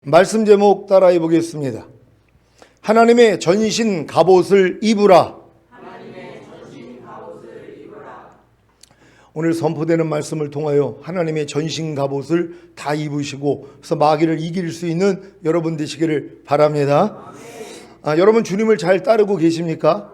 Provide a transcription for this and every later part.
말씀 제목 따라해 보겠습니다. 하나님의 전신 갑옷을 입으라. 오늘 선포되는 말씀을 통하여 하나님의 전신 갑옷을 다 입으시고 그래서 마귀를 이길 수 있는 여러분 되시기를 바랍니다. 여러분 주님을 잘 따르고 계십니까?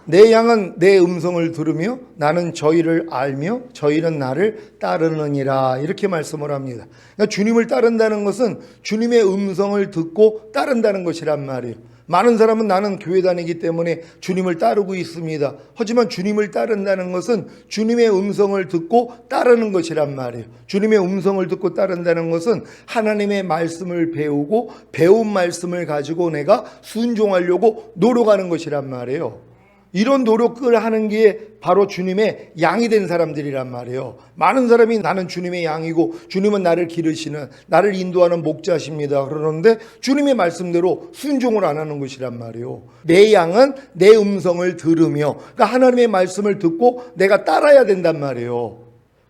내 양은 내 음성을 들으며 나는 저희를 알며 저희는 나를 따르느니라, 이렇게 말씀을 합니다. 그러니까 주님을 따른다는 것은 주님의 음성을 듣고 따른다는 것이란 말이에요. 많은 사람은 나는 교회 다니기 때문에 주님을 따르고 있습니다. 하지만 주님을 따른다는 것은 주님의 음성을 듣고 따르는 것이란 말이에요. 주님의 음성을 듣고 따른다는 것은 하나님의 말씀을 배우고 배운 말씀을 가지고 내가 순종하려고 노력하는 것이란 말이에요. 이런 노력을 하는 게 바로 주님의 양이 된 사람들이란 말이에요. 많은 사람이 나는 주님의 양이고 주님은 나를 기르시는, 나를 인도하는 목자십니다 그러는데 주님의 말씀대로 순종을 안 하는 것이란 말이에요. 내 양은 내 음성을 들으며, 그러니까 하나님의 말씀을 듣고 내가 따라야 된단 말이에요.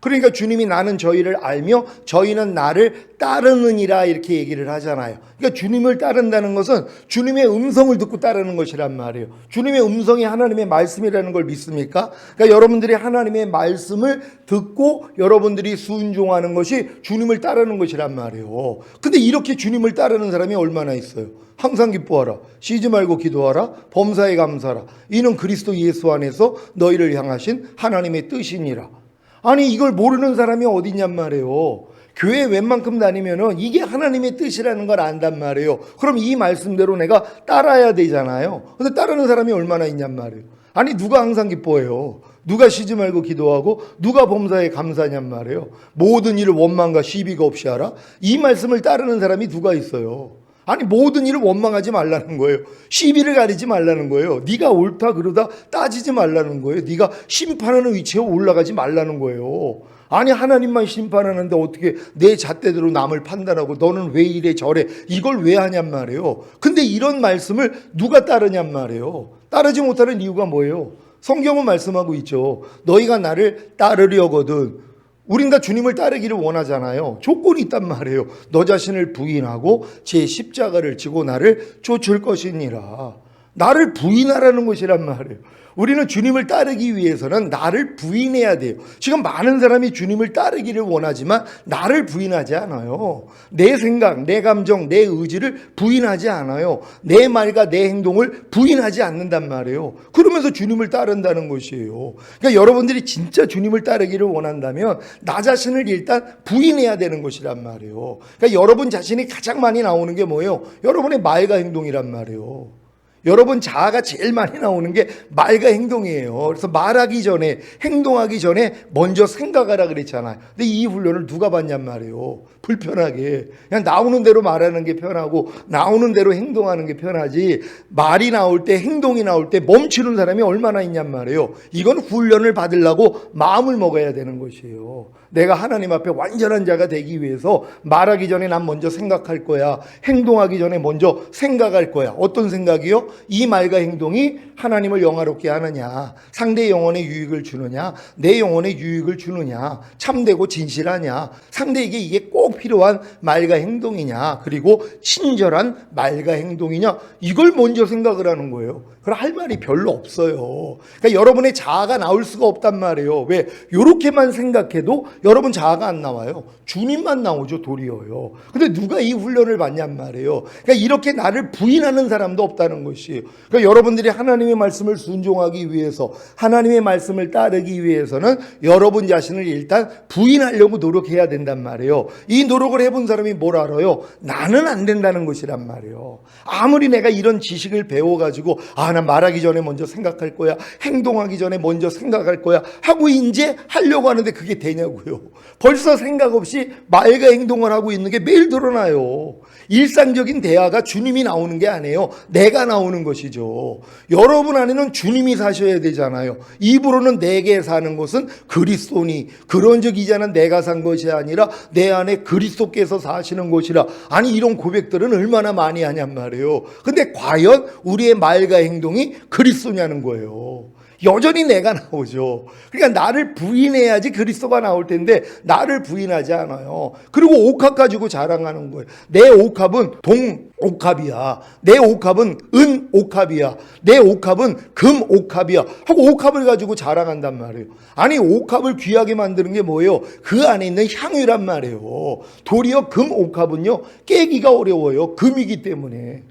그러니까 주님이 나는 저희를 알며 저희는 나를 따르느니라, 이렇게 얘기를 하잖아요. 그러니까 주님을 따른다는 것은 주님의 음성을 듣고 따르는 것이란 말이에요. 주님의 음성이 하나님의 말씀이라는 걸 믿습니까? 그러니까 여러분들이 하나님의 말씀을 듣고 여러분들이 순종하는 것이 주님을 따르는 것이란 말이에요. 근데 이렇게 주님을 따르는 사람이 얼마나 있어요? 항상 기뻐하라, 쉬지 말고 기도하라, 범사에 감사하라, 이는 그리스도 예수 안에서 너희를 향하신 하나님의 뜻이니라. 아니, 이걸 모르는 사람이 어디 있냔 말이에요. 교회 웬만큼 다니면은 이게 하나님의 뜻이라는 걸 안단 말이에요. 그럼 이 말씀대로 내가 따라야 되잖아요. 근데 따르는 사람이 얼마나 있냔 말이에요. 아니, 누가 항상 기뻐해요? 누가 쉬지 말고 기도하고 누가 범사에 감사냔 말이에요. 모든 일을 원망과 시비가 없이 하라. 이 말씀을 따르는 사람이 누가 있어요? 아니, 모든 일을 원망하지 말라는 거예요. 시비를 가리지 말라는 거예요. 네가 옳다 그러다 따지지 말라는 거예요. 네가 심판하는 위치에 올라가지 말라는 거예요. 아니, 하나님만 심판하는데 어떻게 내 잣대대로 남을 판단하고 너는 왜 이래 저래 이걸 왜 하냔 말이에요. 근데 이런 말씀을 누가 따르냔 말이에요. 따르지 못하는 이유가 뭐예요? 성경은 말씀하고 있죠. 너희가 나를 따르려거든. 우린 다 주님을 따르기를 원하잖아요. 조건이 있단 말이에요. 너 자신을 부인하고 제 십자가를 지고 나를 쫓을 것이니라. 나를 부인하라는 것이란 말이에요. 우리는 주님을 따르기 위해서는 나를 부인해야 돼요. 지금 많은 사람이 주님을 따르기를 원하지만 나를 부인하지 않아요. 내 생각, 내 감정, 내 의지를 부인하지 않아요. 내 말과 내 행동을 부인하지 않는단 말이에요. 그러면서 주님을 따른다는 것이에요. 그러니까 여러분들이 진짜 주님을 따르기를 원한다면 나 자신을 일단 부인해야 되는 것이란 말이에요. 그러니까 여러분 자신이 가장 많이 나오는 게 뭐예요? 여러분의 말과 행동이란 말이에요. 여러분 자아가 제일 많이 나오는 게 말과 행동이에요. 그래서 말하기 전에, 행동하기 전에 먼저 생각하라 그랬잖아요. 근데 이 훈련을 누가 받냔 말이에요. 불편하게 그냥 나오는 대로 말하는 게 편하고 나오는 대로 행동하는 게 편하지, 말이 나올 때 행동이 나올 때 멈추는 사람이 얼마나 있냔 말이에요. 이건 훈련을 받으려고 마음을 먹어야 되는 것이에요. 내가 하나님 앞에 완전한 자가 되기 위해서 말하기 전에 난 먼저 생각할 거야. 행동하기 전에 먼저 생각할 거야. 어떤 생각이요? 이 말과 행동이 하나님을 영화롭게 하느냐, 상대의 영혼에 유익을 주느냐, 내 영혼에 유익을 주느냐, 참되고 진실하냐, 상대에게 이게 꼭 필요한 말과 행동이냐, 그리고 친절한 말과 행동이냐, 이걸 먼저 생각을 하는 거예요. 그럼 할 말이 별로 없어요. 그러니까 여러분의 자아가 나올 수가 없단 말이에요. 왜? 이렇게만 생각해도 여러분 자아가 안 나와요. 주님만 나오죠, 도리어요. 근데 누가 이 훈련을 받냔 말이에요. 그러니까 이렇게 나를 부인하는 사람도 없다는 것이에요. 그러니까 여러분들이 하나님의 말씀을 순종하기 위해서, 하나님의 말씀을 따르기 위해서는 여러분 자신을 일단 부인하려고 노력해야 된단 말이에요. 이 노력을 해본 사람이 뭘 알아요? 나는 안 된다는 것이란 말이에요. 아무리 내가 이런 지식을 배워가지고 난 말하기 전에 먼저 생각할 거야, 행동하기 전에 먼저 생각할 거야 하고 이제 하려고 하는데 그게 되냐고요. 벌써 생각 없이 말과 행동을 하고 있는 게 매일 드러나요. 일상적인 대화가 주님이 나오는 게 아니에요. 내가 나오는 것이죠. 여러분 안에는 주님이 사셔야 되잖아요. 입으로는 내게 사는 것은 그리스도니 그런 적 이제는 내가 산 것이 아니라 내 안에 그리스도께서 사시는 것이라. 아니, 이런 고백들은 얼마나 많이 하냔 말이에요. 근데 과연 우리의 말과 행동이 그리스도냐는 거예요. 여전히 내가 나오죠. 그러니까 나를 부인해야지 그리스도가 나올 텐데 나를 부인하지 않아요. 그리고 옥합 가지고 자랑하는 거예요. 내 옥합은 동옥합이야. 내 옥합은 은옥합이야. 내 옥합은 금옥합이야. 하고 옥합을 가지고 자랑한단 말이에요. 아니 옥합을 귀하게 만드는 게 뭐예요? 그 안에 있는 향유란 말이에요. 도리어 금옥합은요 깨기가 어려워요. 금이기 때문에.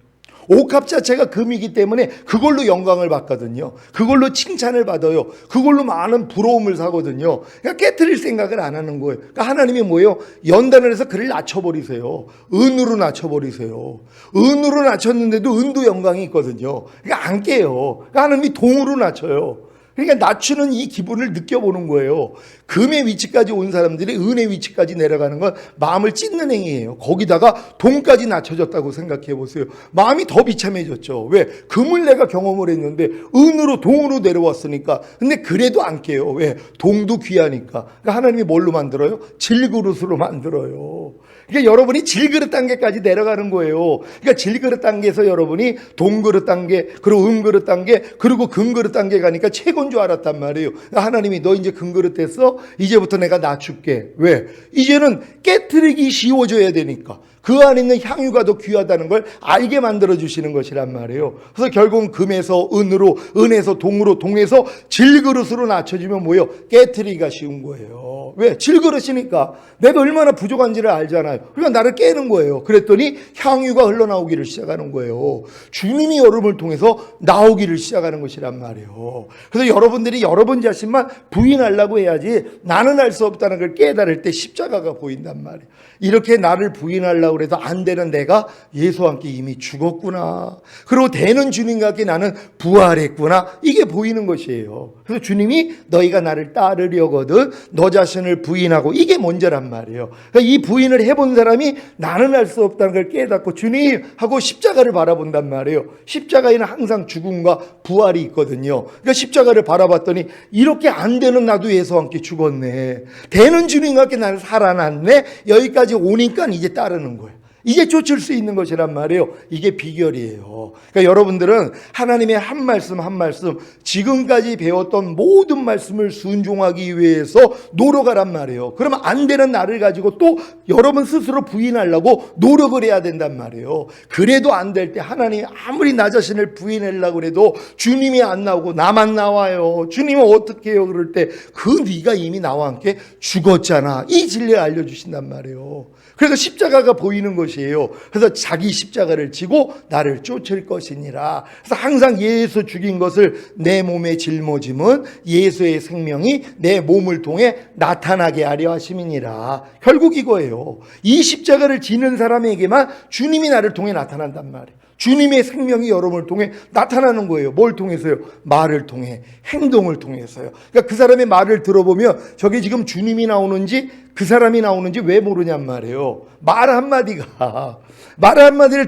옥합 자체가 금이기 때문에 그걸로 영광을 받거든요. 그걸로 칭찬을 받아요. 그걸로 많은 부러움을 사거든요. 그러니까 깨트릴 생각을 안 하는 거예요. 그러니까 하나님이 뭐예요? 연단을 해서 그를 낮춰버리세요. 은으로 낮춰버리세요. 은으로 낮췄는데도 은도 영광이 있거든요. 그러니까 안 깨요. 그러니까 하나님이 동으로 낮춰요. 그러니까 낮추는 이 기분을 느껴보는 거예요. 금의 위치까지 온 사람들이 은의 위치까지 내려가는 건 마음을 찢는 행위예요. 거기다가 동까지 낮춰졌다고 생각해 보세요. 마음이 더 비참해졌죠. 왜? 금을 내가 경험을 했는데 은으로 동으로 내려왔으니까. 근데 그래도 안 깨요. 왜? 동도 귀하니까. 그러니까 하나님이 뭘로 만들어요? 질그릇으로 만들어요. 그러니까 여러분이 질그릇 단계까지 내려가는 거예요. 그러니까 질그릇 단계에서 여러분이 동그릇 단계, 그리고 은그릇 단계, 그리고 금그릇 단계 가니까 최고인 줄 알았단 말이에요. 그러니까 하나님이 너 이제 금그릇 됐어? 이제부터 내가 낮출게. 왜? 이제는 깨트리기 쉬워져야 되니까. 그 안에 있는 향유가 더 귀하다는 걸 알게 만들어주시는 것이란 말이에요. 그래서 결국은 금에서 은으로, 은에서 동으로, 동에서 질그릇으로 낮춰지면 뭐예요? 깨트리기가 쉬운 거예요. 왜? 질그릇이니까 내가 얼마나 부족한지를 알잖아요. 그러니까 나를 깨는 거예요. 그랬더니 향유가 흘러나오기를 시작하는 거예요. 주님이 여러분을 통해서 나오기를 시작하는 것이란 말이에요. 그래서 여러분들이 여러분 자신만 부인하려고 해야지 나는 할 수 없다는 걸 깨달을 때 십자가가 보인단 말이에요. 이렇게 나를 부인하려고 해도 안 되는 내가 예수와 함께 이미 죽었구나. 그리고 되는 주님과 함께 나는 부활했구나. 이게 보이는 것이에요. 그래서 주님이 너희가 나를 따르려거든 너 자신을 부인하고, 이게 먼저란 말이에요. 그러니까 이 부인을 해본 사람이 나는 할 수 없다는 걸 깨닫고 주님 하고 십자가를 바라본단 말이에요. 십자가에는 항상 죽음과 부활이 있거든요. 그러니까 십자가를 바라봤더니 이렇게 안 되는 나도 예수와 함께 죽었네. 되는 주님과 함께 나는 살아났네. 여기까지 오니까 이제 따르는 거예요. 이제 쫓을 수 있는 것이란 말이에요. 이게 비결이에요. 그러니까 여러분들은 하나님의 한 말씀 한 말씀, 지금까지 배웠던 모든 말씀을 순종하기 위해서 노력하란 말이에요. 그러면 안 되는 나를 가지고 또 여러분 스스로 부인하려고 노력을 해야 된단 말이에요. 그래도 안 될 때 하나님이 아무리 나 자신을 부인하려고 해도 주님이 안 나오고 나만 나와요. 주님은 어떻게 해요? 그럴 때 그 네가 이미 나와 함께 죽었잖아. 이 진리를 알려주신단 말이에요. 그래서 십자가가 보이는 것이에요. 그래서 자기 십자가를 지고 나를 쫓을 것이니라. 그래서 항상 예수 죽인 것을 내 몸에 짊어짐은 예수의 생명이 내 몸을 통해 나타나게 하려 하심이니라. 결국 이거예요. 이 십자가를 지는 사람에게만 주님이 나를 통해 나타난단 말이에요. 주님의 생명이 여러분을 통해 나타나는 거예요. 뭘 통해서요? 말을 통해, 행동을 통해서요. 그러니까 그 사람의 말을 들어보면 저게 지금 주님이 나오는지 그 사람이 나오는지 왜 모르냔 말이에요. 말 한마디를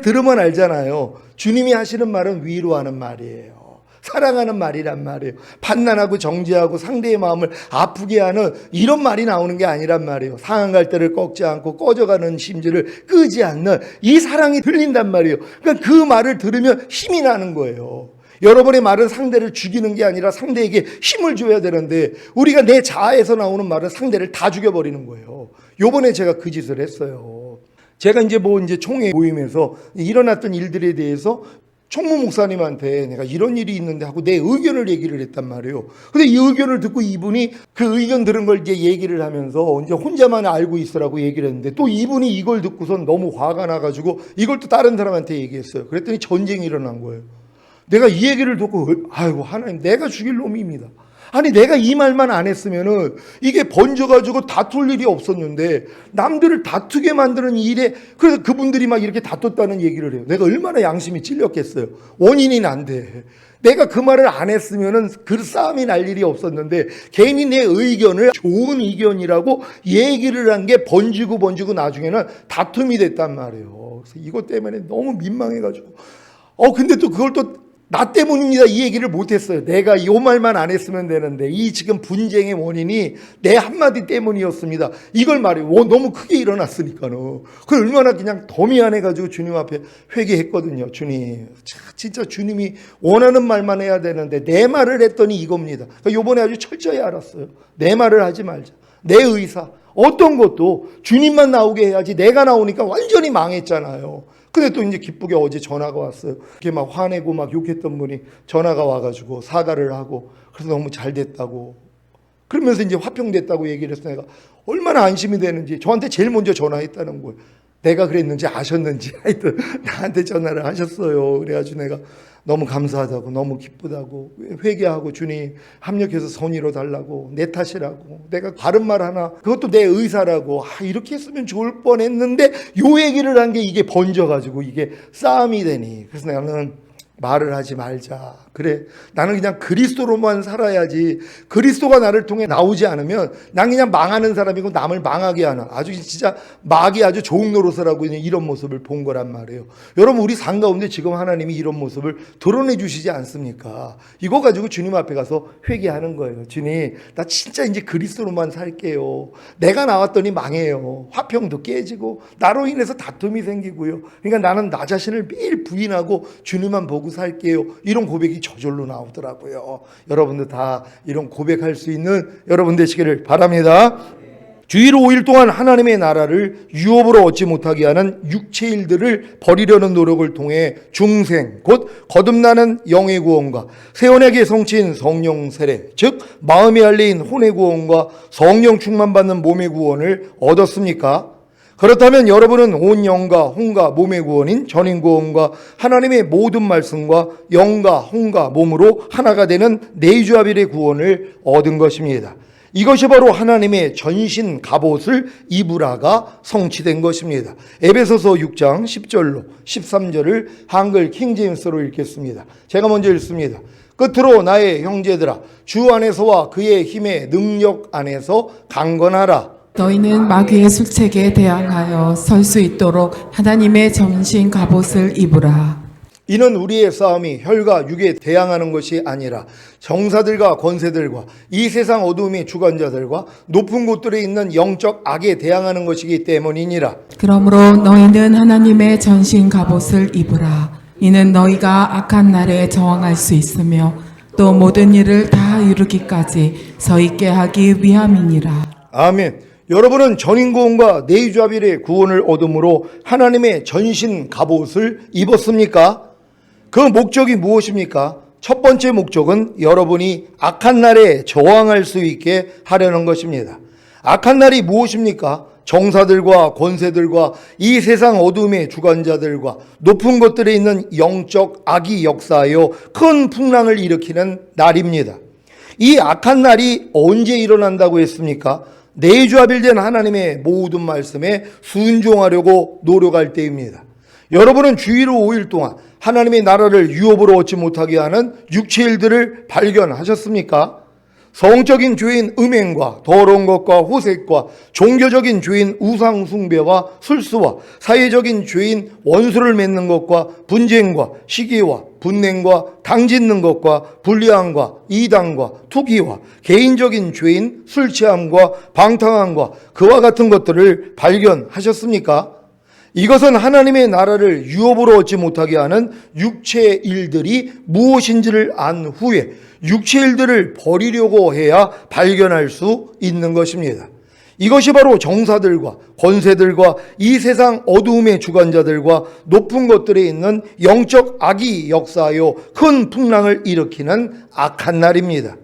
들으면 알잖아요. 주님이 하시는 말은 위로하는 말이에요. 사랑하는 말이란 말이에요. 판단하고 정죄하고 상대의 마음을 아프게 하는 이런 말이 나오는 게 아니란 말이에요. 상한 갈대를 꺾지 않고 꺼져가는 심지를 끄지 않는 이 사랑이 들린단 말이에요. 그러니까 그 말을 들으면 힘이 나는 거예요. 여러분의 말은 상대를 죽이는 게 아니라 상대에게 힘을 줘야 되는데 우리가 내 자아에서 나오는 말은 상대를 다 죽여버리는 거예요. 요번에 제가 그 짓을 했어요. 제가 이제 총회 모임에서 일어났던 일들에 대해서 총무 목사님한테 내가 이런 일이 있는데 하고 내 의견을 얘기를 했단 말이에요. 근데 이 의견을 듣고 이분이 그 의견 들은 걸 이제 얘기를 하면서 이제 혼자만 알고 있으라고 얘기를 했는데 또 이분이 이걸 듣고선 너무 화가 나가지고 이걸 또 다른 사람한테 얘기했어요. 그랬더니 전쟁이 일어난 거예요. 내가 이 얘기를 듣고 아이고 하나님 내가 죽일 놈입니다. 아니 내가 이 말만 안 했으면은 이게 번져가지고 다툴 일이 없었는데 남들을 다투게 만드는 일에 그래서 그분들이 막 이렇게 다퉜다는 얘기를 해요. 내가 얼마나 양심이 찔렸겠어요. 원인이 난데 내가 그 말을 안 했으면은 그 싸움이 날 일이 없었는데 괜히 내 의견을 좋은 의견이라고 얘기를 한 게 번지고 나중에는 다툼이 됐단 말이에요. 그래서 이것 때문에 너무 민망해가지고 근데 또 그걸 또 나 때문입니다 이 얘기를 못했어요. 내가 이 말만 안 했으면 되는데 이 지금 분쟁의 원인이 내 한마디 때문이었습니다. 이걸 말해요. 너무 크게 일어났으니까요. 그 얼마나 그냥 더 미안해가지고 주님 앞에 회개했거든요. 주님, 진짜 주님이 원하는 말만 해야 되는데 내 말을 했더니 이겁니다. 요번에 아주 철저히 알았어요. 내 말을 하지 말자. 내 의사 어떤 것도 주님만 나오게 해야지 내가 나오니까 완전히 망했잖아요. 근데 또 이제 기쁘게 어제 전화가 왔어요. 이렇게 막 화내고 막 욕했던 분이 전화가 와가지고 사과를 하고 그래서 너무 잘 됐다고 그러면서 이제 화평됐다고 얘기를 해서 내가 얼마나 안심이 되는지 저한테 제일 먼저 전화했다는 거예요. 내가 그랬는지 아셨는지 하여튼 나한테 전화를 하셨어요. 그래가지고 내가 너무 감사하다고 너무 기쁘다고 회개하고 주님 합력해서 선의로 달라고 내 탓이라고 내가 바른 말 하나 그것도 내 의사라고 이렇게 했으면 좋을 뻔했는데 요 얘기를 한 게 이게 번져가지고 이게 싸움이 되니 그래서 나는 말을 하지 말자. 그래, 나는 그냥 그리스도로만 살아야지. 그리스도가 나를 통해 나오지 않으면 난 그냥 망하는 사람이고 남을 망하게 하는 아주 진짜 막이 아주 좋은 노릇을 하고 있는 이런 모습을 본 거란 말이에요. 여러분 우리 삶 가운데 지금 하나님이 이런 모습을 드러내 주시지 않습니까? 이거 가지고 주님 앞에 가서 회개하는 거예요. 주님, 나 진짜 이제 그리스도로만 살게요. 내가 나왔더니 망해요. 화평도 깨지고 나로 인해서 다툼이 생기고요. 그러니까 나는 나 자신을 매일 부인하고 주님만 보고 살게요. 이런 고백이 저절로 나오더라고요. 여러분들 다 이런 고백할 수 있는 여러분 되시기를 바랍니다. 주일 5일 동안 하나님의 나라를 유업으로 얻지 못하게 하는 육체 일들을 버리려는 노력을 통해 중생 곧 거듭나는 영의 구원과 세원에게 성취인 성령 세례 즉 마음이 열린 혼의 구원과 성령 충만받는 몸의 구원을 얻었습니까? 그렇다면 여러분은 온 영과 혼과 몸의 구원인 전인 구원과 하나님의 모든 말씀과 영과 혼과 몸으로 하나가 되는 내주합일의 구원을 얻은 것입니다. 이것이 바로 하나님의 전신 갑옷을 입으라가 성취된 것입니다. 에베소서 6장 10절로 13절을 한글 킹제임스로 읽겠습니다. 제가 먼저 읽습니다. 끝으로 나의 형제들아 주 안에서와 그의 힘의 능력 안에서 강건하라. 너희는 마귀의 술책에 대항하여 설 수 있도록 하나님의 전신 갑옷을 입으라. 이는 우리의 싸움이 혈과 육에 대항하는 것이 아니라 정사들과 권세들과 이 세상 어두움의 주관자들과 높은 곳들에 있는 영적 악에 대항하는 것이기 때문이니라. 그러므로 너희는 하나님의 전신 갑옷을 입으라. 이는 너희가 악한 날에 저항할 수 있으며 또 모든 일을 다 이루기까지 서 있게 하기 위함이니라. 아멘. 여러분은 전인구원과 내주합일의 구원을 얻음으로 하나님의 전신 갑옷을 입었습니까? 그 목적이 무엇입니까? 첫 번째 목적은 여러분이 악한 날에 저항할 수 있게 하려는 것입니다. 악한 날이 무엇입니까? 정사들과 권세들과 이 세상 어둠의 주관자들과 높은 곳들에 있는 영적 악이 역사하여 큰 풍랑을 일으키는 날입니다. 이 악한 날이 언제 일어난다고 했습니까? 내주합일된 하나님의 모든 말씀에 순종하려고 노력할 때입니다. 여러분은 주일 5일 동안 하나님의 나라를 유업으로 얻지 못하게 하는 육체 일들을 발견하셨습니까? 성적인 죄인 음행과 더러운 것과 호색과 종교적인 죄인 우상 숭배와 술수와 사회적인 죄인 원수를 맺는 것과 분쟁과 시기와 분냉과 당짓는 것과 불리함과 이단과 투기와 개인적인 죄인 술 취함과 방탕함과 그와 같은 것들을 발견하셨습니까? 이것은 하나님의 나라를 유업으로 얻지 못하게 하는 육체의 일들이 무엇인지를 안 후에 육체의 일들을 버리려고 해야 발견할 수 있는 것입니다. 이것이 바로 정사들과 권세들과 이 세상 어두움의 주관자들과 높은 것들에 있는 영적 악이 역사하여 큰 풍랑을 일으키는 악한 날입니다.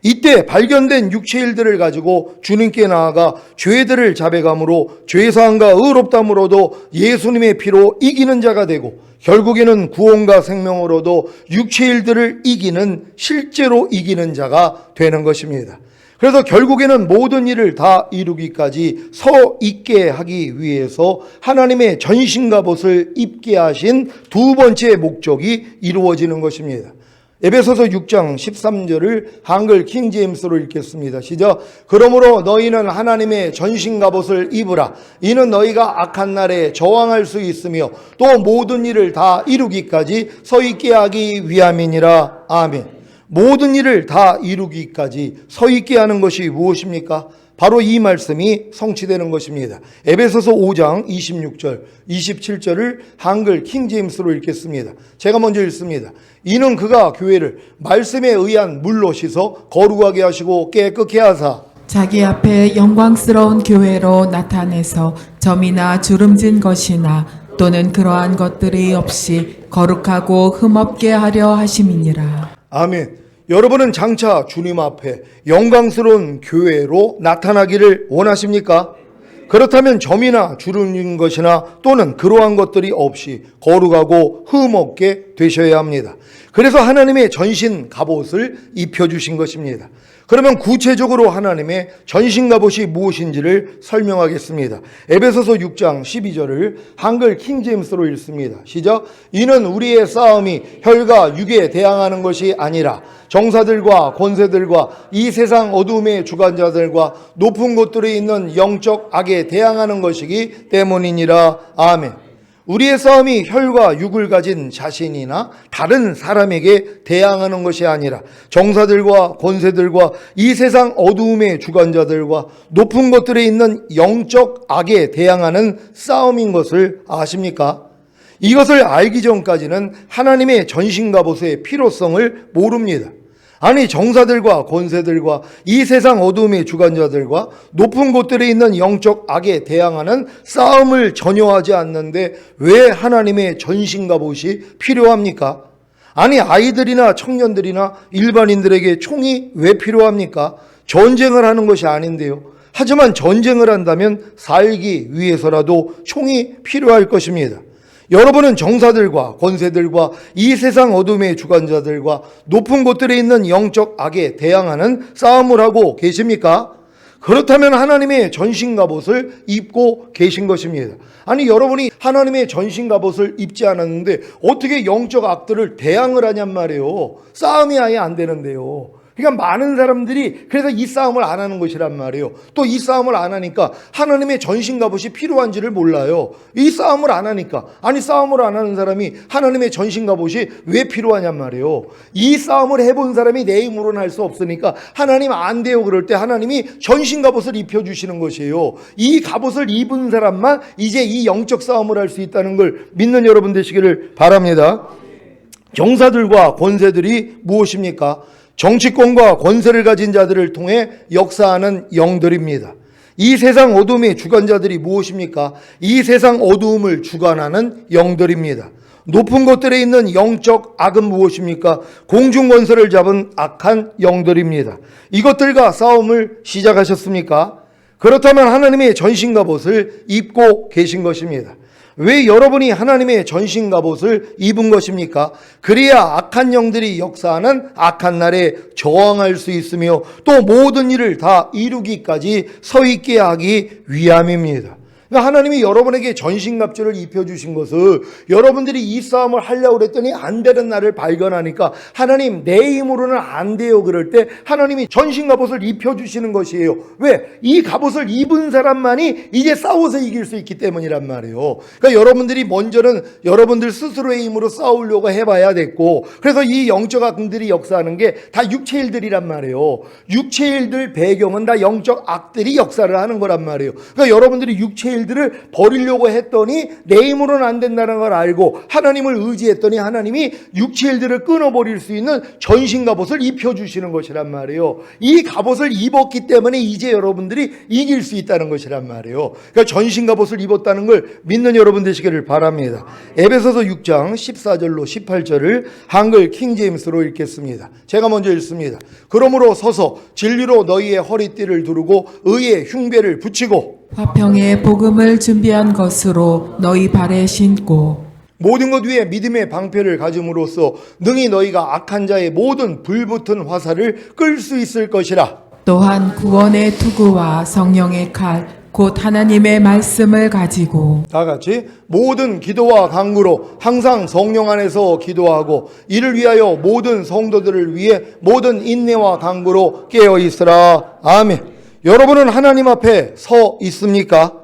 이때 발견된 육체 일들을 가지고 주님께 나아가 죄들을 자백함으로 죄사함과 의롭다함으로도 예수님의 피로 이기는 자가 되고 결국에는 구원과 생명으로도 육체 일들을 이기는 실제로 이기는 자가 되는 것입니다. 그래서 결국에는 모든 일을 다 이루기까지 서 있게 하기 위해서 하나님의 전신 갑옷을 입게 하신 두 번째 목적이 이루어지는 것입니다. 에베소서 6장 13절을 한글 킹제임스로 읽겠습니다. 시작. 그러므로 너희는 하나님의 전신갑옷을 입으라. 이는 너희가 악한 날에 저항할 수 있으며 또 모든 일을 다 이루기까지 서 있게 하기 위함이니라. 아멘. 모든 일을 다 이루기까지 서 있게 하는 것이 무엇입니까? 바로 이 말씀이 성취되는 것입니다. 에베소서 5장 26절, 27절을 한글 킹제임스로 읽겠습니다. 제가 먼저 읽습니다. 이는 그가 교회를 말씀에 의한 물로 씻어 거룩하게 하시고 깨끗게 하사 자기 앞에 영광스러운 교회로 나타내서 점이나 주름진 것이나 또는 그러한 것들이 없이 거룩하고 흠없게 하려 하심이니라. 아멘. 여러분은 장차 주님 앞에 영광스러운 교회로 나타나기를 원하십니까? 그렇다면 점이나 주름진 것이나 또는 그러한 것들이 없이 거룩하고 흠없게 되셔야 합니다. 그래서 하나님의 전신 갑옷을 입혀주신 것입니다. 그러면 구체적으로 하나님의 전신 갑옷이 무엇인지를 설명하겠습니다. 에베소서 6장 12절을 한글 킹제임스로 읽습니다. 시작. 이는 우리의 싸움이 혈과 육에 대항하는 것이 아니라 정사들과 권세들과 이 세상 어두움의 주관자들과 높은 곳들에 있는 영적 악에 대항하는 것이기 때문이니라. 아멘. 우리의 싸움이 혈과 육을 가진 자신이나 다른 사람에게 대항하는 것이 아니라 정사들과 권세들과 이 세상 어두움의 주관자들과 높은 곳들에 있는 영적 악에 대항하는 싸움인 것을 아십니까? 이것을 알기 전까지는 하나님의 전신갑옷의 필요성을 모릅니다. 아니 정사들과 권세들과 이 세상 어두움의 주관자들과 높은 곳들에 있는 영적 악에 대항하는 싸움을 전혀 하지 않는데 왜 하나님의 전신갑옷이 필요합니까? 아니 아이들이나 청년들이나 일반인들에게 총이 왜 필요합니까? 전쟁을 하는 것이 아닌데요. 하지만 전쟁을 한다면 살기 위해서라도 총이 필요할 것입니다. 여러분은 정사들과 권세들과 이 세상 어둠의 주관자들과 높은 곳들에 있는 영적 악에 대항하는 싸움을 하고 계십니까? 그렇다면 하나님의 전신갑옷을 입고 계신 것입니다. 아니 여러분이 하나님의 전신갑옷을 입지 않았는데 어떻게 영적 악들을 대항을 하냔 말이에요. 싸움이 아예 안 되는데요. 그러니까 많은 사람들이 그래서 이 싸움을 안 하는 것이란 말이에요. 또 이 싸움을 안 하니까 하나님의 전신갑옷이 필요한지를 몰라요. 이 싸움을 안 하니까. 아니 싸움을 안 하는 사람이 하나님의 전신갑옷이 왜 필요하냔 말이에요. 이 싸움을 해본 사람이 내 힘으로는 할 수 없으니까 하나님 안 돼요 그럴 때 하나님이 전신갑옷을 입혀주시는 것이에요. 이 갑옷을 입은 사람만 이제 이 영적 싸움을 할 수 있다는 걸 믿는 여러분 되시기를 바랍니다. 정사들과 권세들이 무엇입니까? 정치권과 권세를 가진 자들을 통해 역사하는 영들입니다. 이 세상 어둠의 주관자들이 무엇입니까? 이 세상 어두움을 주관하는 영들입니다. 높은 곳들에 있는 영적 악은 무엇입니까? 공중권세를 잡은 악한 영들입니다. 이것들과 싸움을 시작하셨습니까? 그렇다면 하나님의 전신갑옷을 입고 계신 것입니다. 왜 여러분이 하나님의 전신갑옷을 입은 것입니까? 그래야 악한 영들이 역사하는 악한 날에 저항할 수 있으며 또 모든 일을 다 이루기까지 서 있게 하기 위함입니다. 그러니까 하나님이 여러분에게 전신갑주를 입혀주신 것을 여러분들이 이 싸움을 하려고 그랬더니 안 되는 날을 발견하니까 하나님 내 힘으로는 안 돼요 그럴 때 하나님이 전신갑옷을 입혀주시는 것이에요. 왜? 이 갑옷을 입은 사람만이 이제 싸워서 이길 수 있기 때문이란 말이에요. 그러니까 여러분들이 먼저는 여러분들 스스로의 힘으로 싸우려고 해봐야 됐고 그래서 이 영적 악들이 역사하는 게 다 육체 일들이란 말이에요. 육체 일들 배경은 다 영적 악들이 역사를 하는 거란 말이에요. 그러니까 여러분들이 육체 일들을 버리려고 했더니 내 힘으로는 안 된다는 걸 알고 하나님을 의지했더니 하나님이 육체 일들을 끊어버릴 수 있는 전신갑옷을 입혀주시는 것이란 말이에요. 이 갑옷을 입었기 때문에 이제 여러분들이 이길 수 있다는 것이란 말이에요. 그러니까 전신갑옷을 입었다는 걸 믿는 여러분 되시기를 바랍니다. 에베소서 6장 14절로 18절을 한글 킹제임스로 읽겠습니다. 제가 먼저 읽습니다. 그러므로 서서 진리로 너희의 허리띠를 두르고 의의 흉배를 붙이고 화평의 복음을 준비한 것으로 너희 발에 신고 모든 것 위에 믿음의 방패를 가짐으로써 능히 너희가 악한 자의 모든 불붙은 화살을 끌 수 있을 것이라. 또한 구원의 투구와 성령의 칼 곧 하나님의 말씀을 가지고 다 같이 모든 기도와 간구로 항상 성령 안에서 기도하고 이를 위하여 모든 성도들을 위해 모든 인내와 간구로 깨어 있으라. 아멘. 여러분은 하나님 앞에 서 있습니까?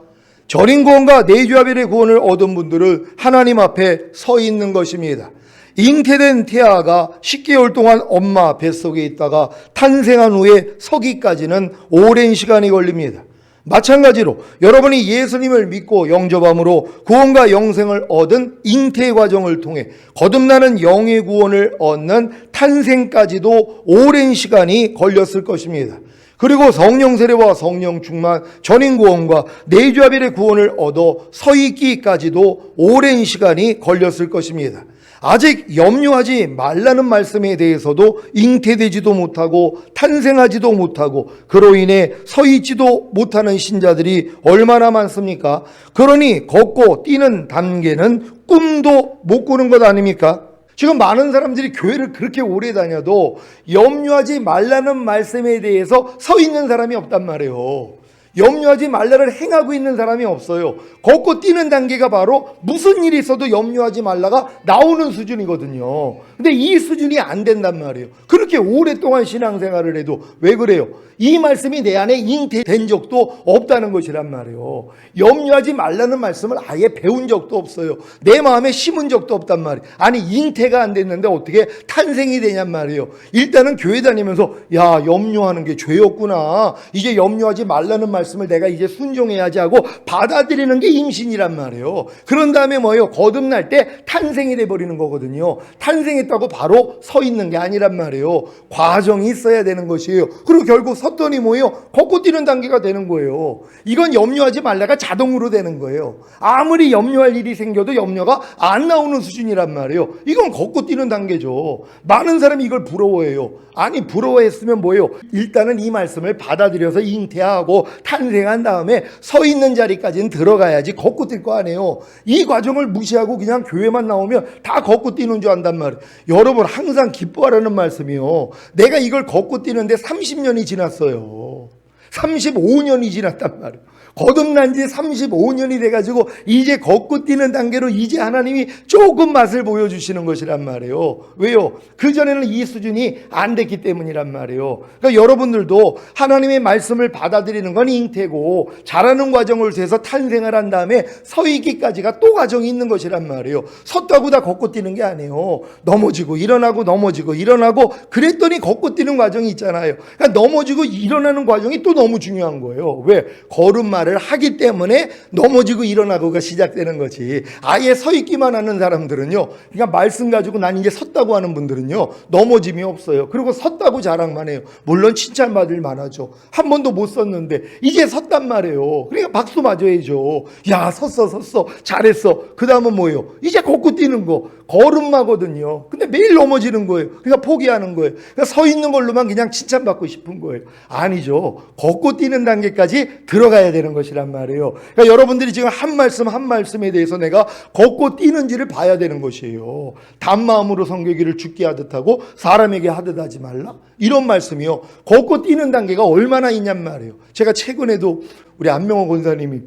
절인 구원과 내주아벨의 구원을 얻은 분들은 하나님 앞에 서 있는 것입니다. 잉태된 태아가 10개월 동안 엄마 뱃속에 있다가 탄생한 후에 서기까지는 오랜 시간이 걸립니다. 마찬가지로 여러분이 예수님을 믿고 영접함으로 구원과 영생을 얻은 잉태 과정을 통해 거듭나는 영의 구원을 얻는 탄생까지도 오랜 시간이 걸렸을 것입니다. 그리고 성령 세례와 성령 충만, 전인 구원과 내주아벨의 구원을 얻어 서 있기까지도 오랜 시간이 걸렸을 것입니다. 아직 염려하지 말라는 말씀에 대해서도 잉태되지도 못하고 탄생하지도 못하고 그로 인해 서 있지도 못하는 신자들이 얼마나 많습니까? 그러니 걷고 뛰는 단계는 꿈도 못 꾸는 것 아닙니까? 지금 많은 사람들이 교회를 그렇게 오래 다녀도 염려하지 말라는 말씀에 대해서 서 있는 사람이 없단 말이에요. 염려하지 말라를 행하고 있는 사람이 없어요. 걷고 뛰는 단계가 바로 무슨 일이 있어도 염려하지 말라가 나오는 수준이거든요. 근데 이 수준이 안 된단 말이에요. 그렇게 오랫동안 신앙생활을 해도 왜 그래요? 이 말씀이 내 안에 잉태된 적도 없다는 것이란 말이에요. 염려하지 말라는 말씀을 아예 배운 적도 없어요. 내 마음에 심은 적도 없단 말이에요. 아니 잉태가 안 됐는데 어떻게 탄생이 되냔 말이에요. 일단은 교회 다니면서 야 염려하는 게 죄였구나. 이제 염려하지 말라는 말씀을 내가 이제 순종해야지 하고 받아들이는 게 임신이란 말이에요. 그런 다음에 뭐예요? 거듭날 때 탄생이 돼버리는 거거든요. 탄생했다고 바로 서 있는 게 아니란 말이에요. 과정이 있어야 되는 것이에요. 그리고 결국 섰더니 뭐예요? 걷고 뛰는 단계가 되는 거예요. 이건 염려하지 말라가 자동으로 되는 거예요. 아무리 염려할 일이 생겨도 염려가 안 나오는 수준이란 말이에요. 이건 걷고 뛰는 단계죠. 많은 사람이 이걸 부러워해요. 아니 부러워했으면 뭐예요? 일단은 이 말씀을 받아들여서 잉태하고 탄생한 다음에 서 있는 자리까지는 들어가야지 걷고 뛸 거 아니에요. 이 과정을 무시하고 그냥 교회만 나오면 다 걷고 뛰는 줄 안단 말이에요. 여러분 항상 기뻐하라는 말씀이요. 내가 이걸 걷고 뛰는데 30년이 지났어요. 35년이 지났단 말이에요. 거듭난 지 35년이 돼가지고 이제 걷고 뛰는 단계로 이제 하나님이 조금 맛을 보여주시는 것이란 말이에요. 왜요? 그전에는 이 수준이 안 됐기 때문이란 말이에요. 그러니까 여러분들도 하나님의 말씀을 받아들이는 건 잉태고 자라는 과정을 통해서 탄생을 한 다음에 서 있기까지가 또 과정이 있는 것이란 말이에요. 섰다고 다 걷고 뛰는 게 아니에요. 넘어지고 일어나고 넘어지고 일어나고 그랬더니 걷고 뛰는 과정이 있잖아요. 그러니까 넘어지고 일어나는 과정이 또 너무 중요한 거예요. 왜? 걸음마를 하기 때문에 넘어지고 일어나고가 시작되는 거지. 아예 서 있기만 하는 사람들은요, 그러니까 말씀 가지고 난 이제 섰다고 하는 분들은요 넘어짐이 없어요. 그리고 섰다고 자랑만 해요. 물론 칭찬받을 만하죠. 한 번도 못 섰는데 이제 섰단 말이에요. 그러니까 박수 맞아야죠. 야 섰어 잘했어. 그 다음은 뭐예요? 이제 걷고 뛰는 거 걸음마거든요. 근데 매일 넘어지는 거예요. 그러니까 포기하는 거예요. 그러니까 서 있는 걸로만 그냥 칭찬받고 싶은 거예요. 아니죠. 걷고 뛰는 단계까지 들어가야 되는 것이란 말이에요. 그러니까 여러분들이 지금 한 말씀 한 말씀에 대해서 내가 걷고 뛰는지를 봐야 되는 것이에요. 단마음으로 섬기기를 주께 하듯 하고 사람에게 하듯 하지 말라. 이런 말씀이요. 걷고 뛰는 단계가 얼마나 있냔 말이에요. 제가 최근에도 우리 안명호 권사님이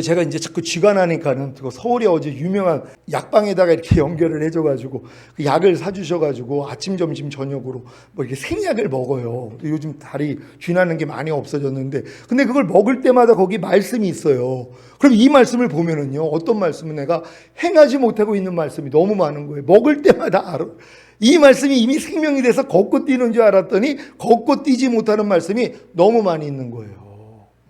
제가 이제 자꾸 쥐가 나니까는 서울에 어제 유명한 약방에다가 이렇게 연결을 해줘가지고 그 약을 사주셔가지고 아침, 점심, 저녁으로 뭐 이렇게 생약을 먹어요. 요즘 다리 쥐 나는 게 많이 없어졌는데 근데 그걸 먹을 때마다 거기 말씀이 있어요. 그럼 이 말씀을 보면은요, 어떤 말씀은 내가 행하지 못하고 있는 말씀이 너무 많은 거예요. 먹을 때마다 알아. 이 말씀이 이미 생명이 돼서 걷고 뛰는 줄 알았더니 걷고 뛰지 못하는 말씀이 너무 많이 있는 거예요.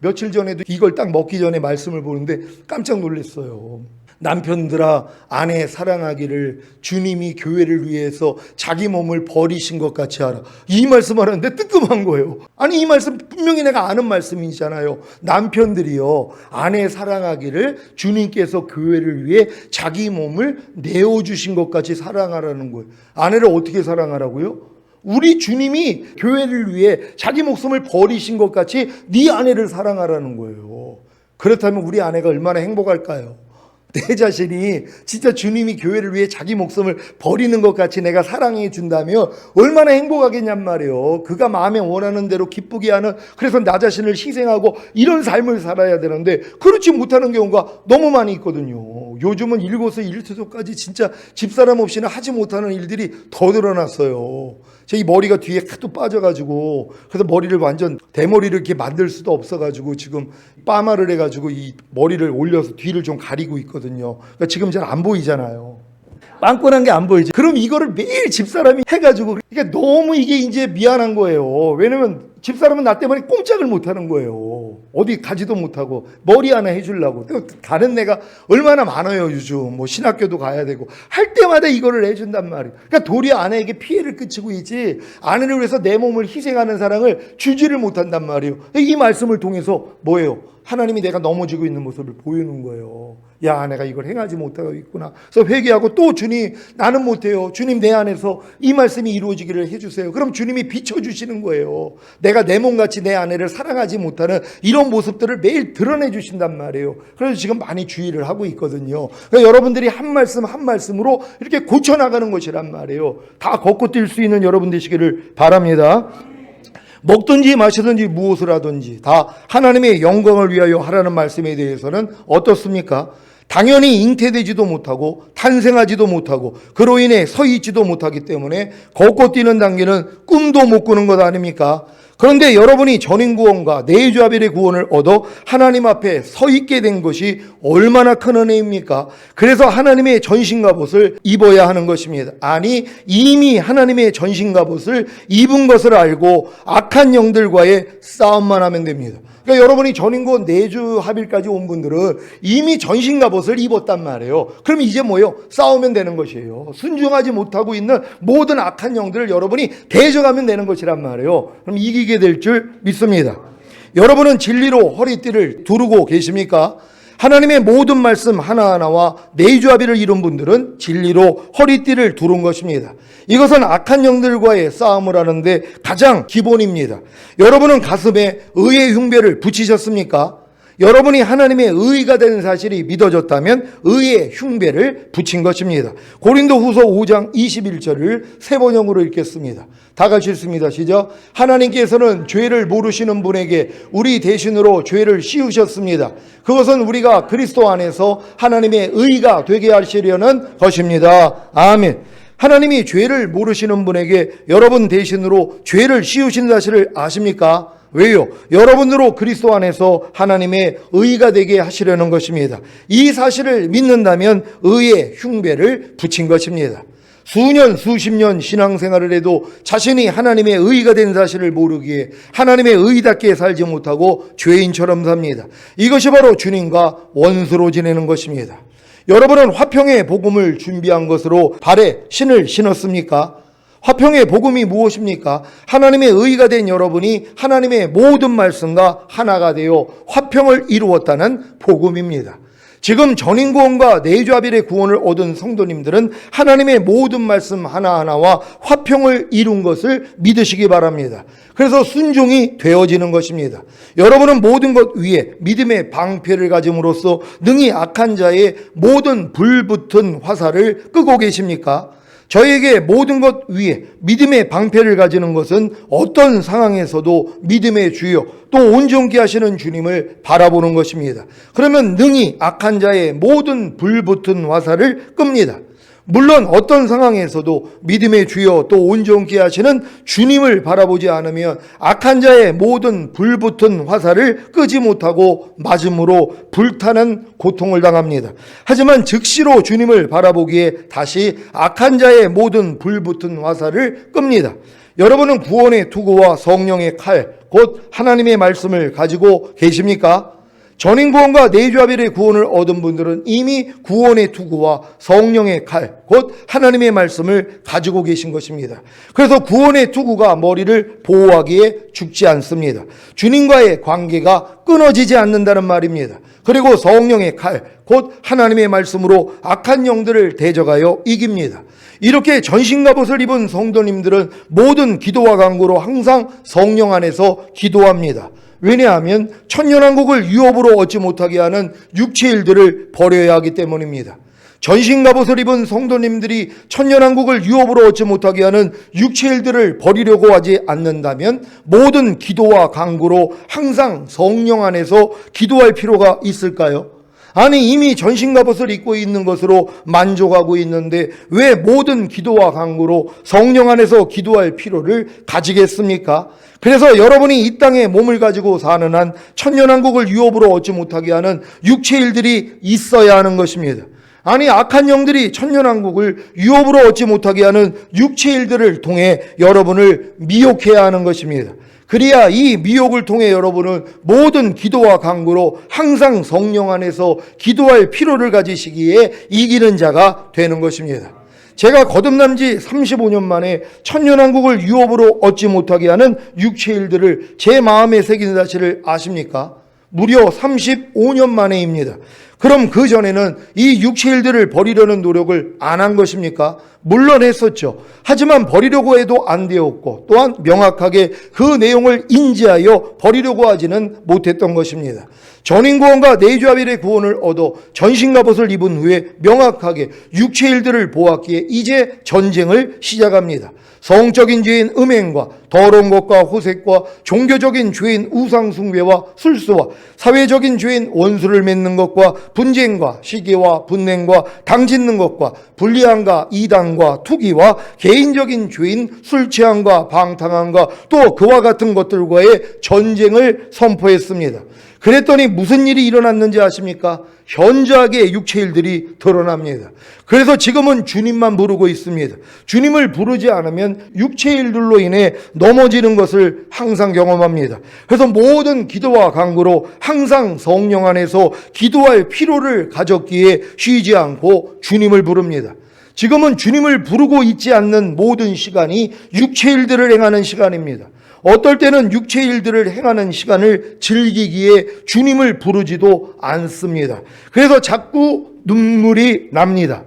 며칠 전에도 이걸 딱 먹기 전에 말씀을 보는데 깜짝 놀랐어요. 남편들아 아내 사랑하기를 주님이 교회를 위해서 자기 몸을 버리신 것 같이 하라. 이 말씀 하는데 뜨끔한 거예요. 아니 이 말씀 분명히 내가 아는 말씀이잖아요. 남편들이요 아내 사랑하기를 주님께서 교회를 위해 자기 몸을 내어주신 것 같이 사랑하라는 거예요. 아내를 어떻게 사랑하라고요? 우리 주님이 교회를 위해 자기 목숨을 버리신 것 같이 네 아내를 사랑하라는 거예요. 그렇다면 우리 아내가 얼마나 행복할까요? 내 자신이 진짜 주님이 교회를 위해 자기 목숨을 버리는 것 같이 내가 사랑해 준다면 얼마나 행복하겠냔 말이에요. 그가 마음에 원하는 대로 기쁘게 하는, 그래서 나 자신을 희생하고 이런 삶을 살아야 되는데 그렇지 못하는 경우가 너무 많이 있거든요. 요즘은 일거수 일투족까지 진짜 집사람 없이는 하지 못하는 일들이 더 늘어났어요. 제 이 머리가 뒤에 하도 빠져가지고, 그래서 머리를 완전 대머리를 이렇게 만들 수도 없어가지고 지금 파마를 해가지고 이 머리를 올려서 뒤를 좀 가리고 있거든요. 그러니까 지금 잘 안 보이잖아요. 빵꾸난 게 안 보이지. 그럼 이거를 매일 집사람이 해가지고, 그러니까 너무 이게 이제 미안한 거예요. 왜냐면 집사람은 나 때문에 꼼짝을 못하는 거예요. 어디 가지도 못하고 머리 하나 해주려고. 다른 내가 얼마나 많아요. 요즘 뭐 신학교도 가야 되고 할 때마다 이거를 해준단 말이에요. 그러니까 도리어 아내에게 피해를 끼치고 있지, 아내를 위해서 내 몸을 희생하는 사랑을 주지를 못한단 말이에요. 이 말씀을 통해서 뭐예요? 하나님이 내가 넘어지고 있는 모습을 보이는 거예요. 야, 내가 이걸 행하지 못하고 있구나. 그래서 회개하고 또 주님, 나는 못해요. 주님, 내 안에서 이 말씀이 이루어지기를 해주세요. 그럼 주님이 비춰주시는 거예요. 내가 내 몸같이 내 아내를 사랑하지 못하는 이런 모습들을 매일 드러내 주신단 말이에요. 그래서 지금 많이 주의를 하고 있거든요. 그러니까 여러분들이 한 말씀 한 말씀으로 이렇게 고쳐나가는 것이란 말이에요. 다 걷고 뛸 수 있는 여러분 되시기를 바랍니다. 먹든지 마시든지 무엇을 하든지 다 하나님의 영광을 위하여 하라는 말씀에 대해서는 어떻습니까? 당연히 잉태되지도 못하고 탄생하지도 못하고 그로 인해 서 있지도 못하기 때문에 걷고 뛰는 단계는 꿈도 못 꾸는 것 아닙니까? 그런데 여러분이 전인구원과 내주아벨의 구원을 얻어 하나님 앞에 서 있게 된 것이 얼마나 큰 은혜입니까? 그래서 하나님의 전신갑옷을 입어야 하는 것입니다. 아니, 이미 하나님의 전신갑옷을 입은 것을 알고 악한 영들과의 싸움만 하면 됩니다. 그러니까 여러분이 전인구원 내주합일까지 온 분들은 이미 전신갑옷을 입었단 말이에요. 그럼 이제 뭐예요? 싸우면 되는 것이에요. 순종하지 못하고 있는 모든 악한 영들을 여러분이 대적하면 되는 것이란 말이에요. 그럼 이기게 될 줄 믿습니다. 여러분은 진리로 허리띠를 두르고 계십니까? 하나님의 모든 말씀 하나하나와 내주합의를 이룬 분들은 진리로 허리띠를 두른 것입니다. 이것은 악한 영들과의 싸움을 하는데 가장 기본입니다. 여러분은 가슴에 의의 흉배를 붙이셨습니까? 여러분이 하나님의 의가 된 사실이 믿어졌다면 의의 흉배를 붙인 것입니다. 고린도후서 5장 21절을 세 번역으로 읽겠습니다. 다 같이 읽습니다. 시작. 하나님께서는 죄를 모르시는 분에게 우리 대신으로 죄를 씌우셨습니다. 그것은 우리가 그리스도 안에서 하나님의 의가 되게 하시려는 것입니다. 아멘. 하나님이 죄를 모르시는 분에게 여러분 대신으로 죄를 씌우신 사실을 아십니까? 왜요? 여러분으로 그리스도 안에서 하나님의 의가 되게 하시려는 것입니다. 이 사실을 믿는다면 의의 흉배를 붙인 것입니다. 수년 수십 년 신앙생활을 해도 자신이 하나님의 의가 된 사실을 모르기에 하나님의 의답게 살지 못하고 죄인처럼 삽니다. 이것이 바로 주님과 원수로 지내는 것입니다. 여러분은 화평의 복음을 준비한 것으로 발에 신을 신었습니까? 화평의 복음이 무엇입니까? 하나님의 의가 된 여러분이 하나님의 모든 말씀과 하나가 되어 화평을 이루었다는 복음입니다. 지금 전인구원과 내주아벨의 구원을 얻은 성도님들은 하나님의 모든 말씀 하나하나와 화평을 이룬 것을 믿으시기 바랍니다. 그래서 순종이 되어지는 것입니다. 여러분은 모든 것 위에 믿음의 방패를 가짐으로써 능히 악한 자의 모든 불붙은 화살을 끄고 계십니까? 저에게 모든 것 위에 믿음의 방패를 가지는 것은 어떤 상황에서도 믿음의 주요 또 온전케 하시는 주님을 바라보는 것입니다. 그러면 능히 악한 자의 모든 불붙은 화살을 끕니다. 물론 어떤 상황에서도 믿음의 주여 또 온전케 하시는 주님을 바라보지 않으면 악한 자의 모든 불붙은 화살을 끄지 못하고 맞음으로 불타는 고통을 당합니다. 하지만 즉시로 주님을 바라보기에 다시 악한 자의 모든 불붙은 화살을 끕니다. 여러분은 구원의 투구와 성령의 칼, 곧 하나님의 말씀을 가지고 계십니까? 전인구원과 내주아벨의 구원을 얻은 분들은 이미 구원의 투구와 성령의 칼, 곧 하나님의 말씀을 가지고 계신 것입니다. 그래서 구원의 투구가 머리를 보호하기에 죽지 않습니다. 주님과의 관계가 끊어지지 않는다는 말입니다. 그리고 성령의 칼, 곧 하나님의 말씀으로 악한 영들을 대적하여 이깁니다. 이렇게 전신갑옷을 입은 성도님들은 모든 기도와 간구로 항상 성령 안에서 기도합니다. 왜냐하면 천년왕국을 유업으로 얻지 못하게 하는 육체 일들을 버려야 하기 때문입니다. 전신갑옷을 입은 성도님들이 천년왕국을 유업으로 얻지 못하게 하는 육체 일들을 버리려고 하지 않는다면 모든 기도와 간구로 항상 성령 안에서 기도할 필요가 있을까요? 아니, 이미 전신갑옷을 입고 있는 것으로 만족하고 있는데 왜 모든 기도와 간구로 성령 안에서 기도할 필요를 가지겠습니까? 그래서 여러분이 이 땅에 몸을 가지고 사는 한 천년왕국을 유업으로 얻지 못하게 하는 육체 일들이 있어야 하는 것입니다. 아니, 악한 영들이 천년왕국을 유업으로 얻지 못하게 하는 육체 일들을 통해 여러분을 미혹해야 하는 것입니다. 그래야 이 미혹을 통해 여러분은 모든 기도와 간구로 항상 성령 안에서 기도할 필요를 가지시기에 이기는 자가 되는 것입니다. 제가 거듭난 지 35년 만에 천년왕국을 유업으로 얻지 못하게 하는 육체 일들을 제 마음에 새긴 사실을 아십니까? 무려 35년 만에입니다. 그럼 그 전에는 이 육체 일들을 버리려는 노력을 안 한 것입니까? 물론 했었죠. 하지만 버리려고 해도 안 되었고 또한 명확하게 그 내용을 인지하여 버리려고 하지는 못했던 것입니다. 전인구원과 내주아벨의 구원을 얻어 전신갑옷을 입은 후에 명확하게 육체 일들을 보았기에 이제 전쟁을 시작합니다. 성적인 죄인 음행과 더러운 것과 호색과 종교적인 죄인 우상숭배와 술수와 사회적인 죄인 원수를 맺는 것과 분쟁과 시기와 분냉과 당짓는 것과 불리함과 이단과 투기와 개인적인 죄인 술취함과 방탕함과 또 그와 같은 것들과의 전쟁을 선포했습니다. 그랬더니 무슨 일이 일어났는지 아십니까? 현저하게 육체 일들이 드러납니다. 그래서 지금은 주님만 부르고 있습니다. 주님을 부르지 않으면 육체 일들로 인해 넘어지는 것을 항상 경험합니다. 그래서 모든 기도와 간구로 항상 성령 안에서 기도할 필요를 가졌기에 쉬지 않고 주님을 부릅니다. 지금은 주님을 부르고 있지 않는 모든 시간이 육체 일들을 행하는 시간입니다. 어떨 때는 육체 일들을 행하는 시간을 즐기기에 주님을 부르지도 않습니다. 그래서 자꾸 눈물이 납니다.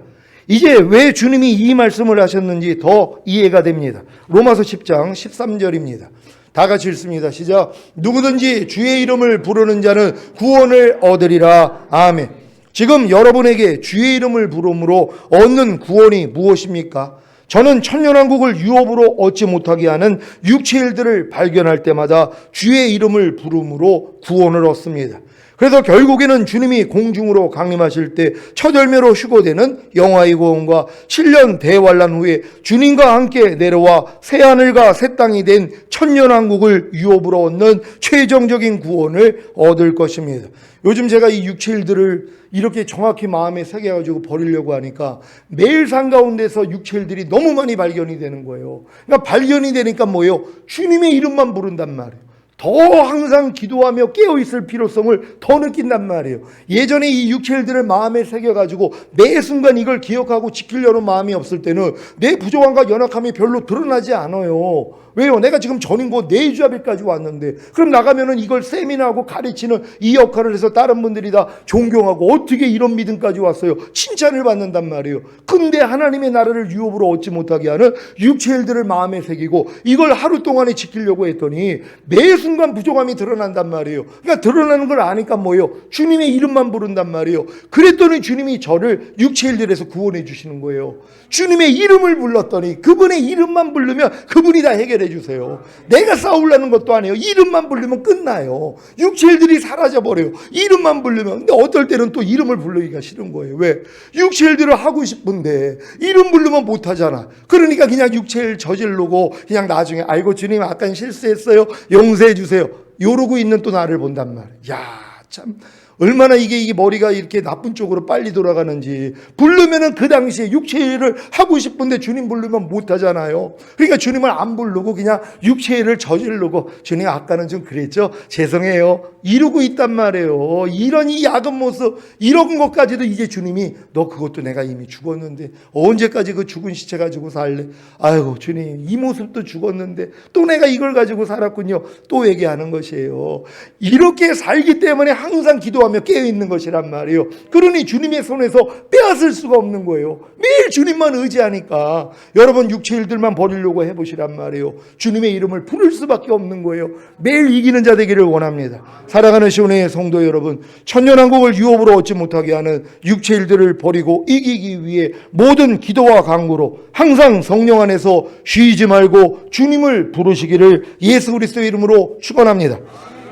이제 왜 주님이 이 말씀을 하셨는지 더 이해가 됩니다. 로마서 10장 13절입니다. 다 같이 읽습니다. 시작. 누구든지 주의 이름을 부르는 자는 구원을 얻으리라. 아멘. 지금 여러분에게 주의 이름을 부름으로 얻는 구원이 무엇입니까? 저는 천년왕국을 유업으로 얻지 못하게 하는 육체 일들을 발견할 때마다 주의 이름을 부름으로 구원을 얻습니다. 그래서 결국에는 주님이 공중으로 강림하실 때 첫 열매로 휴거되는 영화의 구원과 7년 대환란 후에 주님과 함께 내려와 새하늘과 새 땅이 된 천년왕국을 유업으로 얻는 최종적인 구원을 얻을 것입니다. 요즘 제가 이 육체 일들을 이렇게 정확히 마음에 새겨가지고 버리려고 하니까 매일 산 가운데서 육체 일들이 너무 많이 발견이 되는 거예요. 그러니까 발견이 되니까 뭐예요? 주님의 이름만 부른단 말이에요. 더 항상 기도하며 깨어있을 필요성을 더 느낀단 말이에요. 예전에 이 육체 일들을 마음에 새겨가지고 매 순간 이걸 기억하고 지키려는 마음이 없을 때는 내 부족함과 연약함이 별로 드러나지 않아요. 왜요? 내가 지금 전인고 내주아벨까지 왔는데 그럼 나가면은 이걸 세미나하고 가르치는 이 역할을 해서 다른 분들이 다 존경하고 어떻게 이런 믿음까지 왔어요? 칭찬을 받는단 말이에요. 근데 하나님의 나라를 유업으로 얻지 못하게 하는 육체 일들을 마음에 새기고 이걸 하루 동안에 지키려고 했더니 매 순간 부족함이 드러난단 말이에요. 그러니까 드러나는 걸 아니까 뭐예요? 주님의 이름만 부른단 말이에요. 그랬더니 주님이 저를 육체 일들에서 구원해 주시는 거예요. 주님의 이름을 불렀더니 그분의 이름만 부르면 그분이 다 해결해 주세요. 내가 싸우려는 것도 아니에요. 이름만 부르면 끝나요. 육체 일들이 사라져 버려요. 이름만 부르면. 근데 어떨 때는 또 이름을 부르기가 싫은 거예요. 왜? 육체 일들을 하고 싶은데 이름 부르면 못 하잖아. 그러니까 그냥 육체 일 저지르고 그냥 나중에 아이고 주님 아까 실수했어요. 용서해 주세요. 이러고 있는 또 나를 본단 말이에요. 야, 참 얼마나 이게 머리가 이렇게 나쁜 쪽으로 빨리 돌아가는지. 부르면은 그 당시에 육체 일을 하고 싶은데 주님 부르면 못 하잖아요. 그러니까 주님을 안 부르고 그냥 육체 일을 저지르고 주님 아까는 좀 그랬죠? 죄송해요. 이러고 있단 말이에요. 이런 이 야근 모습, 이런 것까지도 이제 주님이 너 그것도 내가 이미 죽었는데 언제까지 그 죽은 시체 가지고 살래? 아이고 주님 이 모습도 죽었는데 또 내가 이걸 가지고 살았군요. 또 얘기하는 것이에요. 이렇게 살기 때문에 항상 기도합니다. 기도하며 깨어있는 것이란 말이에요. 그러니 주님의 손에서 빼앗을 수가 없는 거예요. 매일 주님만 의지하니까 여러분 육체 일들만 버리려고 해보시란 말이에요. 주님의 이름을 부를 수밖에 없는 거예요. 매일 이기는 자 되기를 원합니다. 살아가는 시온의 성도 여러분, 천년왕국을 유업으로 얻지 못하게 하는 육체 일들을 버리고 이기기 위해 모든 기도와 간구로 항상 성령 안에서 쉬지 말고 주님을 부르시기를 예수 그리스도의 이름으로 축원합니다.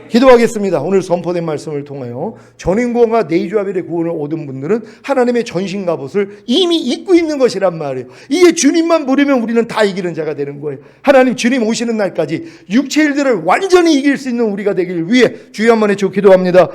기도하겠습니다. 오늘 선포된 말씀을 통하여 전인구원과 네이주아벨의 구원을 얻은 분들은 하나님의 전신 갑옷을 이미 입고 있는 것이란 말이에요. 이게 주님만 부르면 우리는 다 이기는 자가 되는 거예요. 하나님 주님 오시는 날까지 육체 일들을 완전히 이길 수 있는 우리가 되길 위해 주여 한번 해주고 기도합니다.